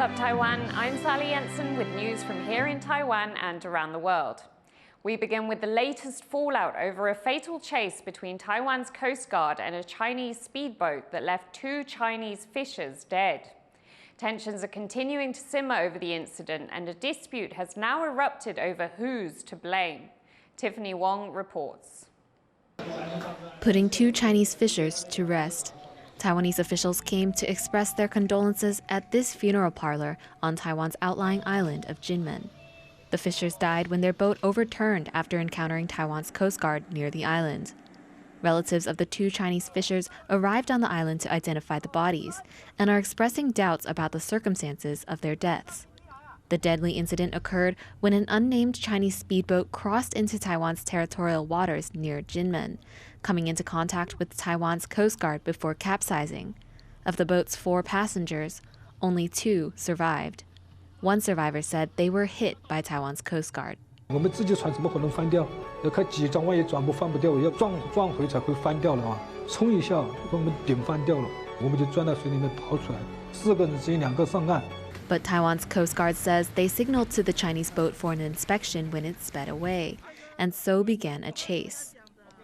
up, Taiwan? I'm Sally Jensen with news from here in Taiwan and around the world. We begin with the latest fallout over a fatal chase between Taiwan's Coast Guard and a Chinese speedboat that left 2 Chinese fishers dead. Tensions are continuing to simmer over the incident, and a dispute has now erupted over who's to blame. Tiffany Wong reports. Putting 2 Chinese fishers to rest. Taiwanese officials came to express their condolences at this funeral parlor on Taiwan's outlying island of Kinmen. The fishers died when their boat overturned after encountering Taiwan's Coast Guard near the island. Relatives of the 2 Chinese fishers arrived on the island to identify the bodies and are expressing doubts about the circumstances of their deaths. The deadly incident occurred when an unnamed Chinese speedboat crossed into Taiwan's territorial waters near Kinmen, coming into contact with Taiwan's Coast Guard before capsizing. Of the boat's 4 passengers, only 2 survived. One survivor said they were hit by Taiwan's Coast Guard. 我们自己船怎么可能翻掉？要开几张，万一转不翻不掉，要撞回才会翻掉的啊！冲一下，把我们顶翻掉了，我们就钻到水里面逃出来。4个人只有2个上岸。 But Taiwan's Coast Guard says they signaled to the Chinese boat for an inspection when it sped away, and so began a chase.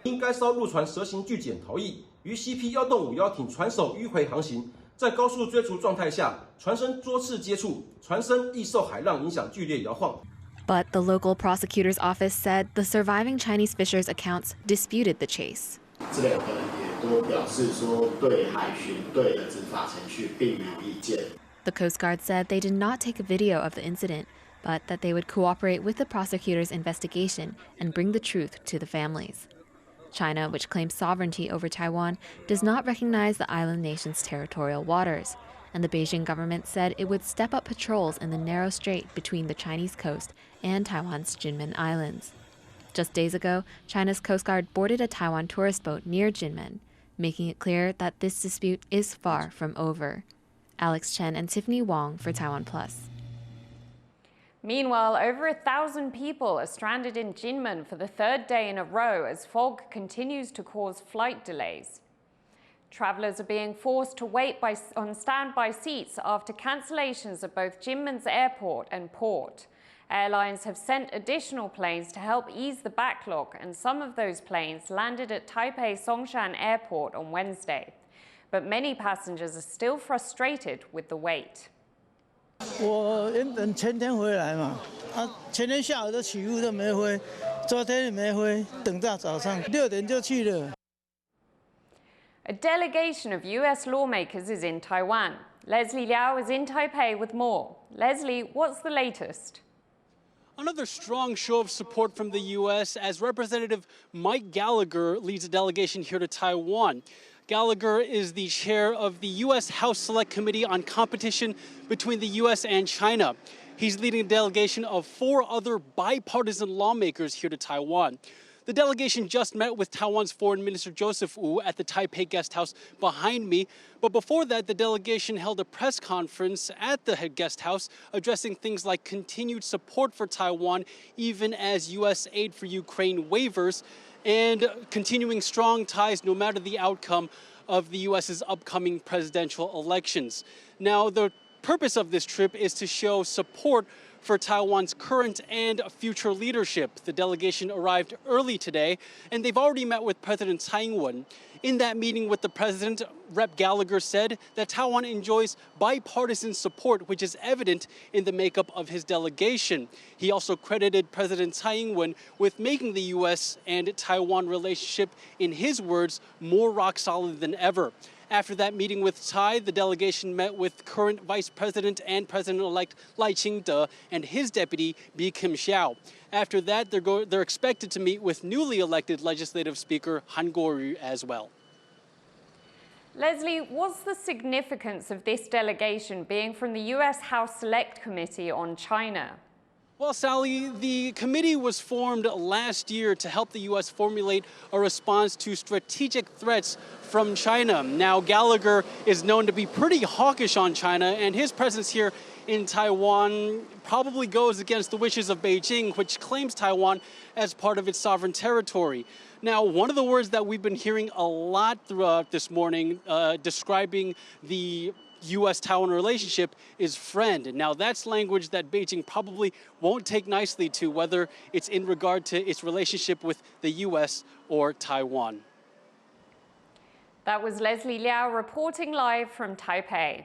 因该艘陆船蛇形巨舰逃逸，于 CP-1动5艇船首迂回航行，在高速追逐状态下，船身多次接触，船身易受海浪影响剧烈摇晃。 But the local prosecutor's office said the surviving Chinese fishers' accounts disputed the chase. 这2个人也都表示说，对海巡队的执法程序并没有意见。 The Coast Guard said they did not take a video of the incident, but that they would cooperate with the prosecutor's investigation and bring the truth to the families. China, which claims sovereignty over Taiwan, does not recognize the island nation's territorial waters, and the Beijing government said it would step up patrols in the narrow strait between the Chinese coast and Taiwan's Kinmen Islands. Just days ago, China's Coast Guard boarded a Taiwan tourist boat near Kinmen, making it clear that this dispute is far from over. Alex Chen and Tiffany Wong for TaiwanPlus. Meanwhile, over 1,000 people are stranded in Kinmen for the 3rd day in a row as fog continues to cause flight delays. Travelers are being forced to wait on standby seats after cancellations of both Kinmen's airport and port. Airlines have sent additional planes to help ease the backlog, and some of those planes landed at Taipei Songshan Airport on Wednesday. But many passengers are still frustrated with the wait. 我原本前天回来嘛，前天下午都起雾都没飞，昨天也没飞，等到早上6点就去了。 A delegation of US lawmakers is in Taiwan. Leslie Liao is in Taipei with more. Leslie, what's the latest? Another strong show of support from the U.S. as Representative Mike Gallagher leads a delegation here to Taiwan. Gallagher is the chair of the U.S. House Select Committee on Competition between the U.S. and China. He's leading a delegation of 4 other bipartisan lawmakers here to Taiwan. The delegation just met with Taiwan's Foreign Minister Joseph Wu at the Taipei guest house behind me. But before that, the delegation held a press conference at the guest house addressing things like continued support for Taiwan, even as U.S. aid for Ukraine wavers, and continuing strong ties no matter the outcome of the U.S.'s upcoming presidential elections. Now, the purpose of this trip is to show support for Taiwan's current and future leadership. The delegation arrived early today, and they've already met with President Tsai. In that meeting with the president, Rep. Gallagher said that Taiwan enjoys bipartisan support, which is evident in the makeup of his delegation. He also credited President Tsai with making the U.S. and Taiwan relationship, in his words, more rock solid than ever. After that meeting with Tsai, the delegation met with current Vice President and President-elect Lai Ching-te and his deputy, Bi Kim-hsiao. After that, they're expected to meet with newly elected Legislative Speaker Han Kuo-yu as well. Leslie, what's the significance of this delegation being from the U.S. House Select Committee on China? Well, Sally, the committee was formed last year to help the U.S. formulate a response to strategic threats from China. Now, Gallagher is known to be pretty hawkish on China, and his presence here in Taiwan probably goes against the wishes of Beijing, which claims Taiwan as part of its sovereign territory. Now, one of the words that we've been hearing a lot throughout this morning describing the U.S.-Taiwan relationship is friend. And now that's language that Beijing probably won't take nicely to, whether it's in regard to its relationship with the U.S. or Taiwan. That was Leslie Liao reporting live from Taipei.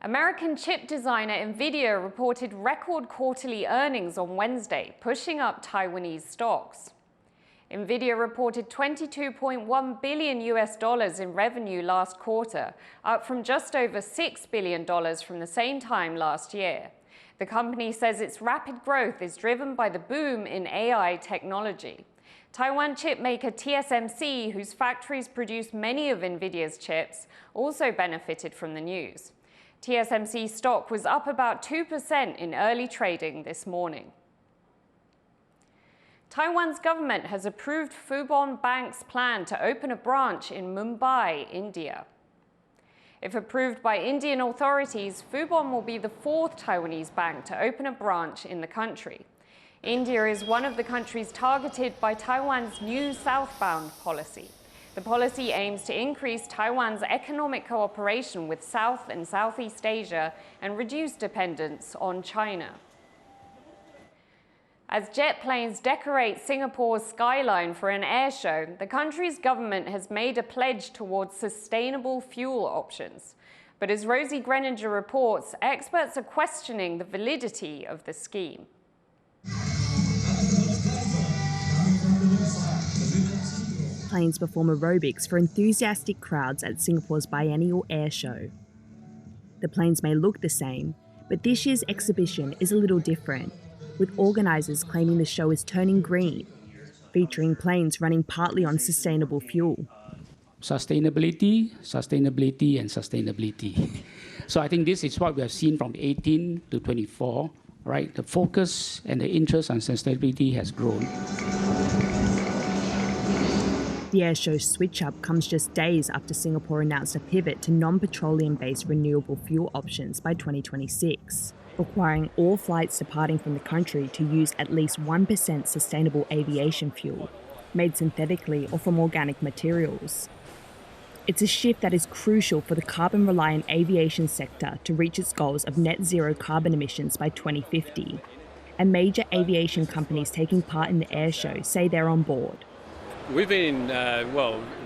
American chip designer Nvidia reported record quarterly earnings on Wednesday, pushing up Taiwanese stocks. Nvidia reported $22.1 billion in revenue last quarter, up from just over $6 billion from the same time last year. The company says its rapid growth is driven by the boom in AI technology. Taiwan chip maker TSMC, whose factories produce many of Nvidia's chips, also benefited from the news. TSMC stock was up about 2% in early trading this morning. Taiwan's government has approved Fubon Bank's plan to open a branch in Mumbai, India. If approved by Indian authorities, Fubon will be the fourth Taiwanese bank to open a branch in the country. India is one of the countries targeted by Taiwan's new southbound policy. The policy aims to increase Taiwan's economic cooperation with South and Southeast Asia and reduce dependence on China. As jet planes decorate Singapore's skyline for an air show, the country's government has made a pledge towards sustainable fuel options. But as Rosie Greninger reports, experts are questioning the validity of the scheme. Planes perform aerobics for enthusiastic crowds at Singapore's biennial air show. The planes may look the same, but this year's exhibition is a little different, with organisers claiming the show is turning green, featuring planes running partly on sustainable fuel. Sustainability, sustainability, and sustainability. So I think this is what we have seen from 18 to 24, right? The focus and the interest on sustainability has grown. The airshow's switch-up comes just days after Singapore announced a pivot to non-petroleum-based renewable fuel options by 2026, requiring all flights departing from the country to use at least 1% sustainable aviation fuel, made synthetically or from organic materials. It's a shift that is crucial for the carbon-reliant aviation sector to reach its goals of net zero carbon emissions by 2050, and major aviation companies taking part in the airshow say they're on board. We've been,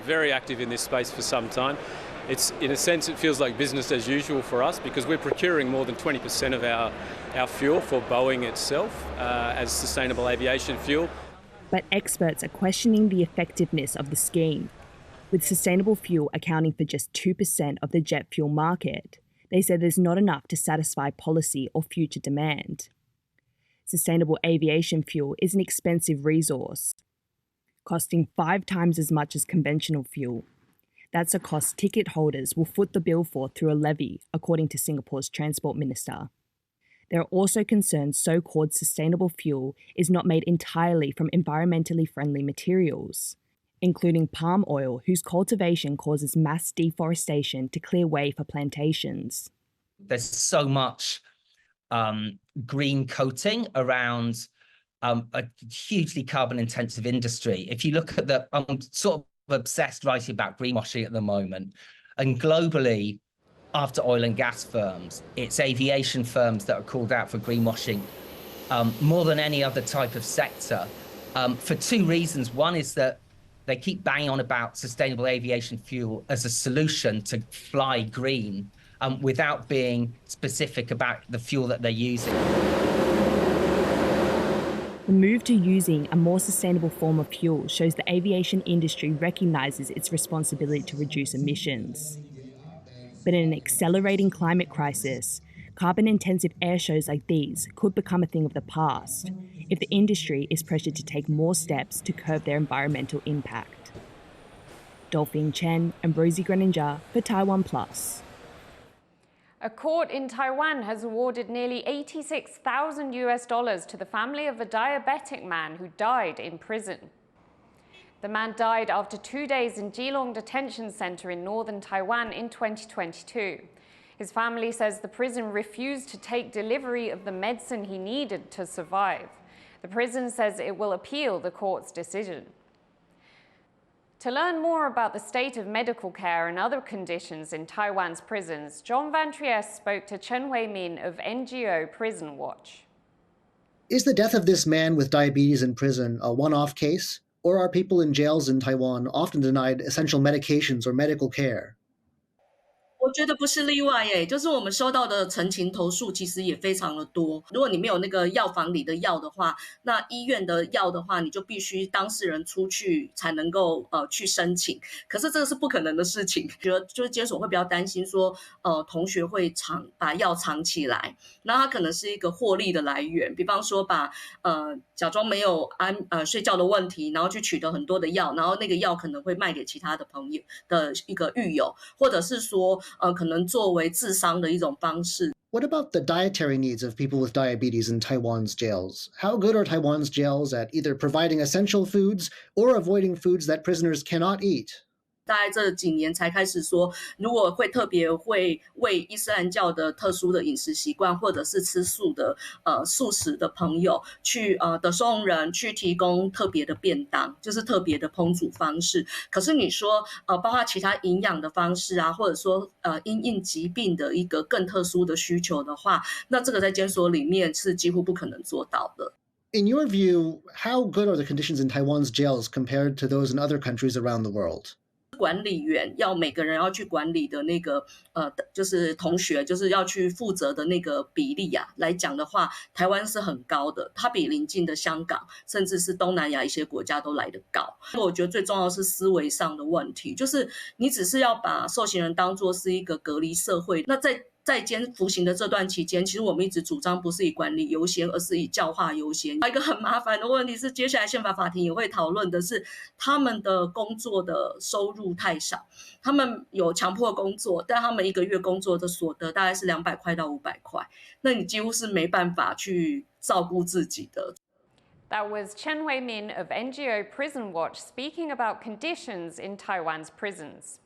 very active in this space for some time. It's, in a sense, it feels like business as usual for us because we're procuring more than 20% of our fuel for Boeing itself as sustainable aviation fuel. But experts are questioning the effectiveness of the scheme. With sustainable fuel accounting for just 2% of the jet fuel market, they say there's not enough to satisfy policy or future demand. Sustainable aviation fuel is an expensive resource, costing 5 times as much as conventional fuel. That's a cost ticket holders will foot the bill for through a levy, according to Singapore's Transport Minister. There are also concerns so-called sustainable fuel is not made entirely from environmentally friendly materials, including palm oil, whose cultivation causes mass deforestation to clear way for plantations. There's so much green coating around a hugely carbon-intensive industry. If you look at I'm sort of obsessed writing about greenwashing at the moment, and globally, after oil and gas firms, it's aviation firms that are called out for greenwashing more than any other type of sector, for 2 reasons. One is that they keep banging on about sustainable aviation fuel as a solution to fly green without being specific about the fuel that they're using. The move to using a more sustainable form of fuel shows the aviation industry recognises its responsibility to reduce emissions. But in an accelerating climate crisis, carbon-intensive air shows like these could become a thing of the past if the industry is pressured to take more steps to curb their environmental impact. Dolphine Chen and Rosie Greninger for TaiwanPlus. A court in Taiwan has awarded nearly $86,000 to the family of a diabetic man who died in prison. The man died after 2 days in Keelung Detention Center in northern Taiwan in 2022. His family says the prison refused to take delivery of the medicine he needed to survive. The prison says it will appeal the court's decision. To learn more about the state of medical care and other conditions in Taiwan's prisons, John Van Trieste spoke to Chen Hui-min of NGO Prison Watch. Is the death of this man with diabetes in prison a one-off case, or are people in jails in Taiwan often denied essential medications or medical care? 我觉得不是例外耶，就是我们收到的陈情投诉其实也非常的多。如果你没有那个药房里的药的话，那医院的药的话，你就必须当事人出去才能够去申请。可是这个是不可能的事情，觉得就是监所会比较担心说，同学会把药藏起来，那它可能是一个获利的来源。比方说把假装没有睡觉的问题，然后去取得很多的药，然后那个药可能会卖给其他的朋友的一个狱友，或者是说。可能作为治伤的一种方式。What about the dietary needs of people with diabetes in Taiwan's jails? How good are Taiwan's jails at either providing essential foods or avoiding foods that prisoners cannot eat? 大概这几年才开始说，如果会特别会为伊斯兰教的特殊的饮食习惯，或者是吃素的素食的朋友，去的收容人去提供特别的便当，就是特别的烹煮方式。可是你说包括其他营养的方式啊，或者说因应疾病的一个更特殊的需求的话，那这个在监所里面是几乎不可能做到的。In your view, how good are the conditions in Taiwan's jails compared to those in other countries around the world? 管理员要每个人要去管理的那个就是同学就是要去负责的那个比例啊来讲的话，台湾是很高的，它比邻近的香港甚至是东南亚一些国家都来得高。我觉得最重要的是思维上的问题，就是你只是要把受刑人当作是一个隔离社会，那在监服刑的这段期间，其实我们一直主张不是以管理优先，而是以教化优先。一个很麻烦的问题是，接下来宪法法庭也会讨论的是，他们的工作的收入太少，他们有强迫工作，但他们一个月工作的所得大概是200块到500块，那你几乎是没办法去照顾自己的。That was Chen Hui-min of NGO Prison Watch speaking about conditions in Taiwan's prisons.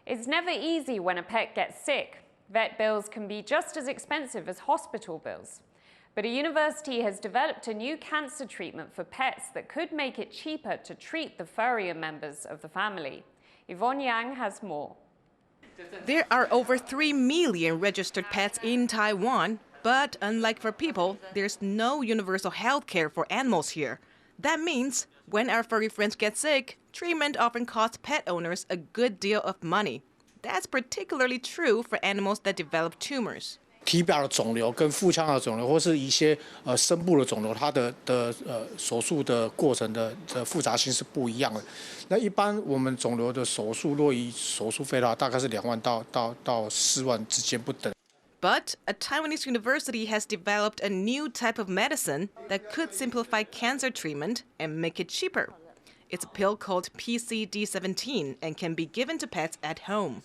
It's never easy when a pet gets sick. Vet bills can be just as expensive as hospital bills. But a university has developed a new cancer treatment for pets that could make it cheaper to treat the furrier members of the family. Yvonne Yang has more. There are over 3 million registered pets in Taiwan, but unlike for people, there's no universal health care for animals here. That means when our furry friends get sick, treatment often costs pet owners a good deal of money. That's particularly true for animals that develop tumors. 体表的肿瘤跟腹腔的肿瘤，或是一些深部的肿瘤，它的手术的过程的复杂性是不一样的。那一般我们肿瘤的手术，若以手术费的话，大概是2万到4万之间不等。But a Taiwanese university has developed a new type of medicine that could simplify cancer treatment and make it cheaper. It's a pill called PCD17 and can be given to pets at home.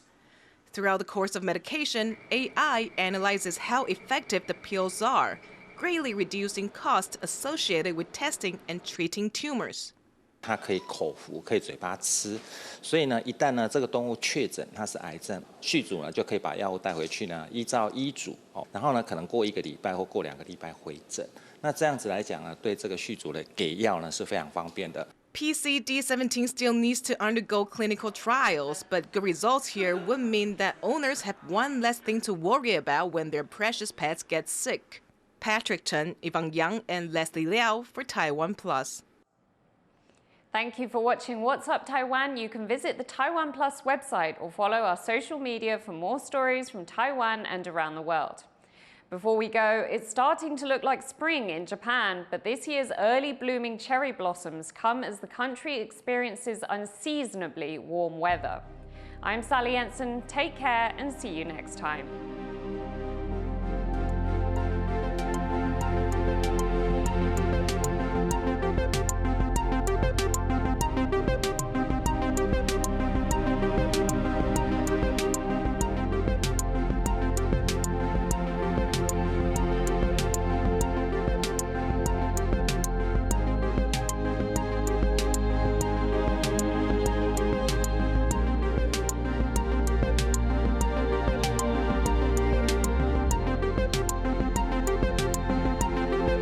Throughout the course of medication, AI analyzes how effective the pills are, greatly reducing costs associated with testing and treating tumors. 它可以口服，可以嘴巴吃，所以呢，一旦呢这个动物确诊它是癌症，续主呢就可以把药物带回去呢，依照医嘱然后呢可能过1个礼拜或过2个礼拜回诊。那这样子来讲呢，对这个续主的给药呢是非常方便的。PCD17 still needs to undergo clinical trials, but good results here would mean that owners have one less thing to worry about when their precious pets get sick. Patrick Chen, Yvonne Yang, and Leslie Liao for TaiwanPlus. Thank you for watching What's Up Taiwan. You can visit the TaiwanPlus website or follow our social media for more stories from Taiwan and around the world. Before we go, it's starting to look like spring in Japan, but this year's early blooming cherry blossoms come as the country experiences unseasonably warm weather. I'm Sally Jensen. Take care and see you next time.